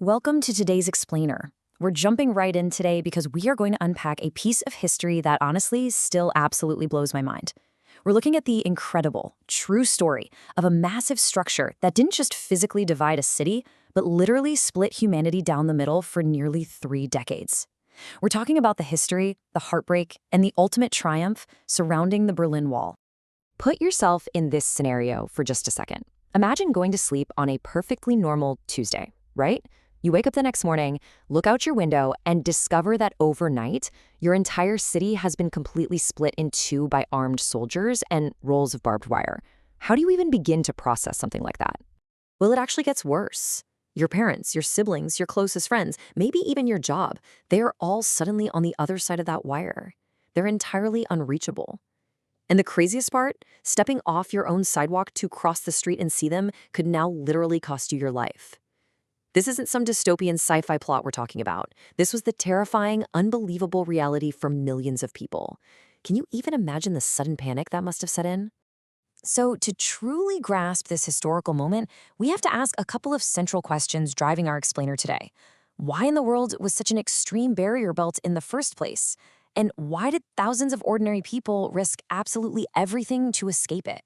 Welcome to today's Explainer. We're jumping right in today because we are going to unpack a piece of history that honestly still absolutely blows my mind. We're looking at the incredible, true story of a massive structure that didn't just physically divide a city, but literally split humanity down the middle for nearly 3 decades. We're talking about the history, the heartbreak, and the ultimate triumph surrounding the Berlin Wall. Put yourself in this scenario for just a second. Imagine going to sleep on a perfectly normal Tuesday, right? You wake up the next morning, look out your window, and discover that overnight, your entire city has been completely split in two by armed soldiers and rolls of barbed wire. How do you even begin to process something like that? Well, it actually gets worse. Your parents, your siblings, your closest friends, maybe even your job, they are all suddenly on the other side of that wire. They're entirely unreachable. And the craziest part, stepping off your own sidewalk to cross the street and see them could now literally cost you your life. This isn't some dystopian sci-fi plot we're talking about. This was the terrifying, unbelievable reality for millions of people. Can you even imagine the sudden panic that must have set in? So, to truly grasp this historical moment, we have to ask a couple of central questions driving our explainer today. Why in the world was such an extreme barrier built in the first place? And why did thousands of ordinary people risk absolutely everything to escape it?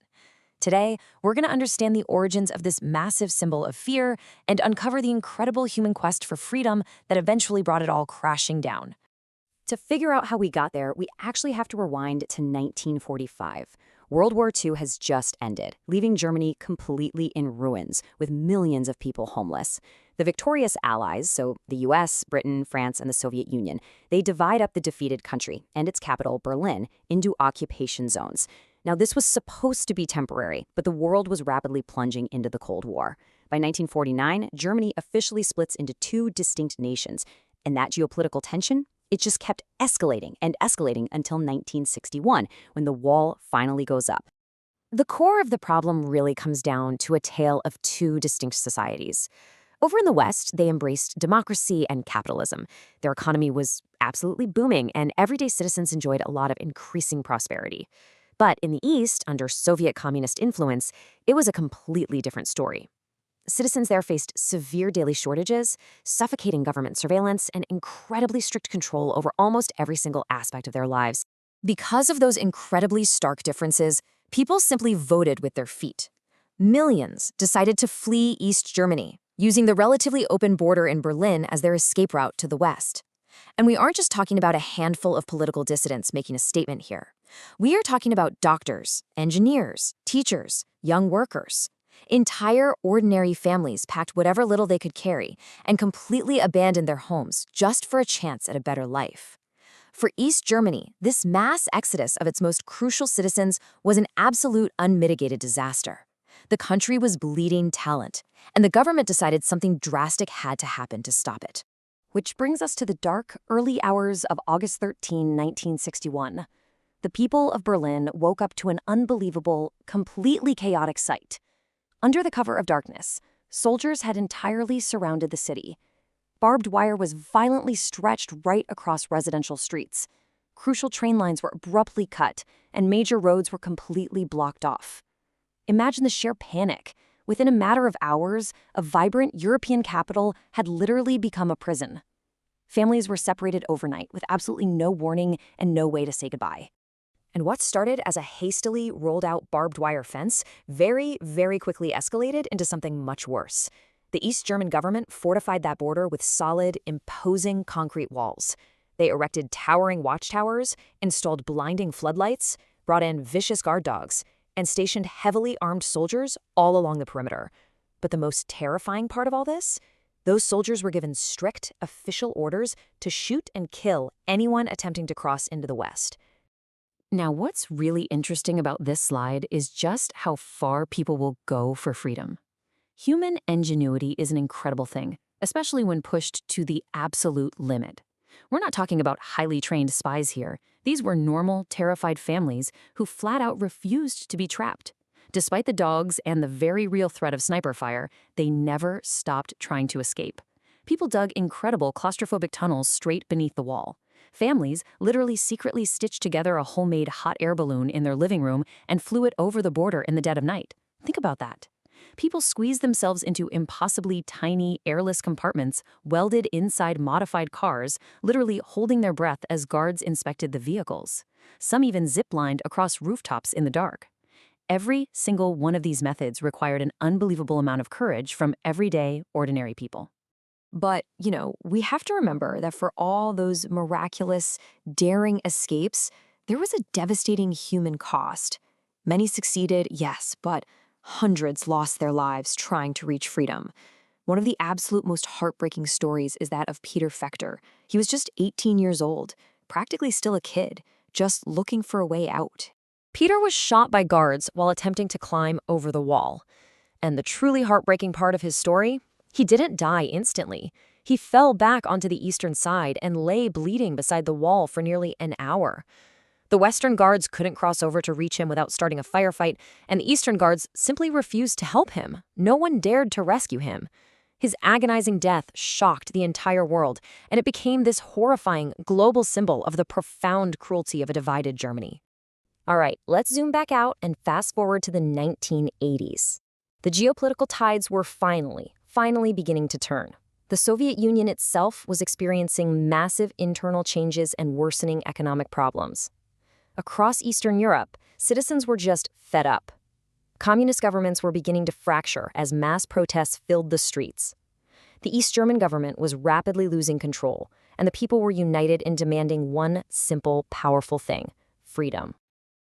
Today, we're going to understand the origins of this massive symbol of fear and uncover the incredible human quest for freedom that eventually brought it all crashing down. To figure out how we got there, we actually have to rewind to 1945. World War II has just ended, leaving Germany completely in ruins, with millions of people homeless. The victorious allies, so the US, Britain, France, and the Soviet Union, they divide up the defeated country and its capital, Berlin, into occupation zones. Now, this was supposed to be temporary, but the world was rapidly plunging into the Cold War. By 1949, Germany officially splits into two distinct nations, and that geopolitical tension, it just kept escalating and escalating until 1961, when the wall finally goes up. The core of the problem really comes down to a tale of two distinct societies. Over in the West, they embraced democracy and capitalism. Their economy was absolutely booming, and everyday citizens enjoyed a lot of increasing prosperity. But in the East, under Soviet communist influence, it was a completely different story. Citizens there faced severe daily shortages, suffocating government surveillance, and incredibly strict control over almost every single aspect of their lives. Because of those incredibly stark differences, people simply voted with their feet. Millions decided to flee East Germany, using the relatively open border in Berlin as their escape route to the West. And we aren't just talking about a handful of political dissidents making a statement here. We are talking about doctors, engineers, teachers, young workers. Entire ordinary families packed whatever little they could carry and completely abandoned their homes just for a chance at a better life. For East Germany, this mass exodus of its most crucial citizens was an absolute unmitigated disaster. The country was bleeding talent, and the government decided something drastic had to happen to stop it. Which brings us to the dark, early hours of August 13, 1961. The people of Berlin woke up to an unbelievable, completely chaotic sight. Under the cover of darkness, soldiers had entirely surrounded the city. Barbed wire was violently stretched right across residential streets. Crucial train lines were abruptly cut, and major roads were completely blocked off. Imagine the sheer panic. Within a matter of hours, a vibrant European capital had literally become a prison. Families were separated overnight with absolutely no warning and no way to say goodbye. And what started as a hastily rolled-out barbed wire fence very, very quickly escalated into something much worse. The East German government fortified that border with solid, imposing concrete walls. They erected towering watchtowers, installed blinding floodlights, brought in vicious guard dogs, and stationed heavily armed soldiers all along the perimeter. But the most terrifying part of all this? Those soldiers were given strict, official orders to shoot and kill anyone attempting to cross into the West. Now, what's really interesting about this slide is just how far people will go for freedom. Human ingenuity is an incredible thing, especially when pushed to the absolute limit. We're not talking about highly trained spies here. These were normal, terrified families who flat out refused to be trapped. Despite the dogs and the very real threat of sniper fire, they never stopped trying to escape. People dug incredible claustrophobic tunnels straight beneath the wall. Families literally secretly stitched together a homemade hot air balloon in their living room and flew it over the border in the dead of night. Think about that. People squeezed themselves into impossibly tiny, airless compartments welded inside modified cars, literally holding their breath as guards inspected the vehicles. Some even zip-lined across rooftops in the dark. Every single one of these methods required an unbelievable amount of courage from everyday, ordinary people. But, we have to remember that for all those miraculous, daring escapes, there was a devastating human cost. Many succeeded, yes, but hundreds lost their lives trying to reach freedom. One of the absolute most heartbreaking stories is that of Peter Fechter. He was just 18 years old, practically still a kid, just looking for a way out. Peter was shot by guards while attempting to climb over the wall. And the truly heartbreaking part of his story? He didn't die instantly. He fell back onto the eastern side and lay bleeding beside the wall for nearly an hour. The Western guards couldn't cross over to reach him without starting a firefight, and the Eastern guards simply refused to help him. No one dared to rescue him. His agonizing death shocked the entire world, and it became this horrifying global symbol of the profound cruelty of a divided Germany. All right, let's zoom back out and fast forward to the 1980s. The geopolitical tides were finally beginning to turn. The Soviet Union itself was experiencing massive internal changes and worsening economic problems. Across Eastern Europe, citizens were just fed up. Communist governments were beginning to fracture as mass protests filled the streets. The East German government was rapidly losing control, and the people were united in demanding one simple, powerful thing: freedom.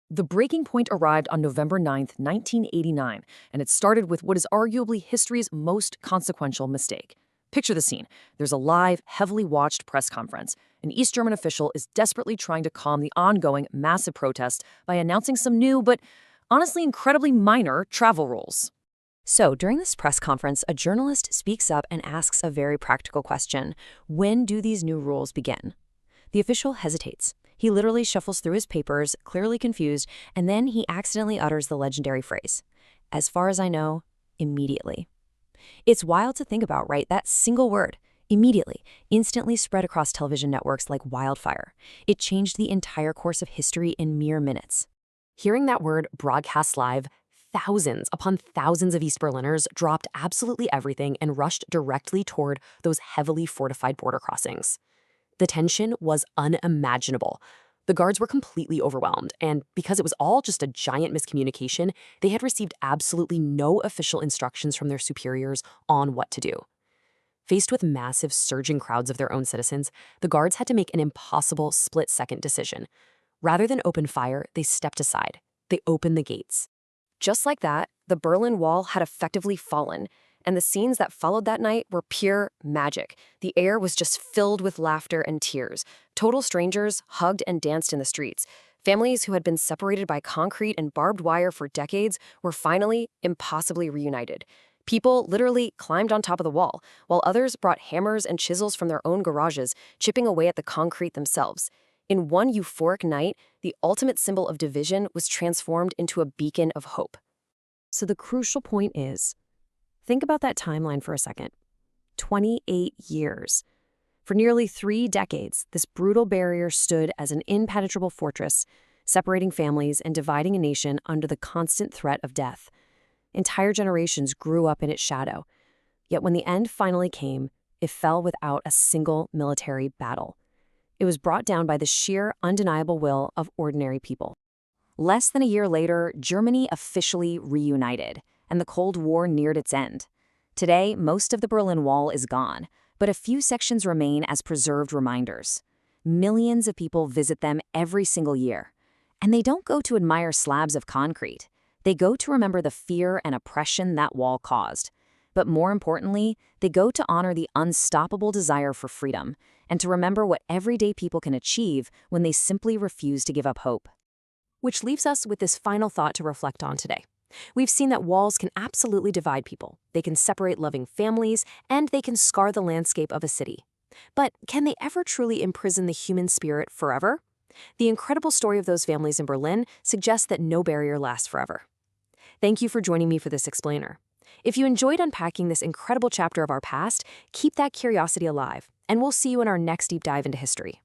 The breaking point arrived on November 9th, 1989, and it started with what is arguably history's most consequential mistake. Picture the scene. There's a live, heavily watched press conference. An East German official is desperately trying to calm the ongoing massive protest by announcing some new, but honestly incredibly minor, travel rules. So during this press conference, a journalist speaks up and asks a very practical question. When do these new rules begin? The official hesitates. He literally shuffles through his papers, clearly confused, and then he accidentally utters the legendary phrase, "As far as I know, immediately." It's wild to think about, right? That single word, immediately, instantly spread across television networks like wildfire. It changed the entire course of history in mere minutes. Hearing that word broadcast live, thousands upon thousands of East Berliners dropped absolutely everything and rushed directly toward those heavily fortified border crossings. The tension was unimaginable. The guards were completely overwhelmed, and because it was all just a giant miscommunication, they had received absolutely no official instructions from their superiors on what to do. Faced with massive, surging crowds of their own citizens, the guards had to make an impossible split-second decision. Rather than open fire, they stepped aside. They opened the gates. Just like that, the Berlin Wall had effectively fallen, and the scenes that followed that night were pure magic. The air was just filled with laughter and tears. Total strangers hugged and danced in the streets. Families who had been separated by concrete and barbed wire for decades were finally impossibly reunited. People literally climbed on top of the wall, while others brought hammers and chisels from their own garages, chipping away at the concrete themselves. In one euphoric night, the ultimate symbol of division was transformed into a beacon of hope. So the crucial point is, think about that timeline for a second. 28 years. For nearly 3 decades, this brutal barrier stood as an impenetrable fortress, separating families and dividing a nation under the constant threat of death. Entire generations grew up in its shadow. Yet when the end finally came, it fell without a single military battle. It was brought down by the sheer, undeniable will of ordinary people. Less than a year later, Germany officially reunited, and the Cold War neared its end. Today, most of the Berlin Wall is gone, but a few sections remain as preserved reminders. Millions of people visit them every single year. And they don't go to admire slabs of concrete. They go to remember the fear and oppression that wall caused. But more importantly, they go to honor the unstoppable desire for freedom and to remember what everyday people can achieve when they simply refuse to give up hope. Which leaves us with this final thought to reflect on today. We've seen that walls can absolutely divide people. They can separate loving families, and they can scar the landscape of a city. But can they ever truly imprison the human spirit forever? The incredible story of those families in Berlin suggests that no barrier lasts forever. Thank you for joining me for this explainer. If you enjoyed unpacking this incredible chapter of our past, keep that curiosity alive, and we'll see you in our next deep dive into history.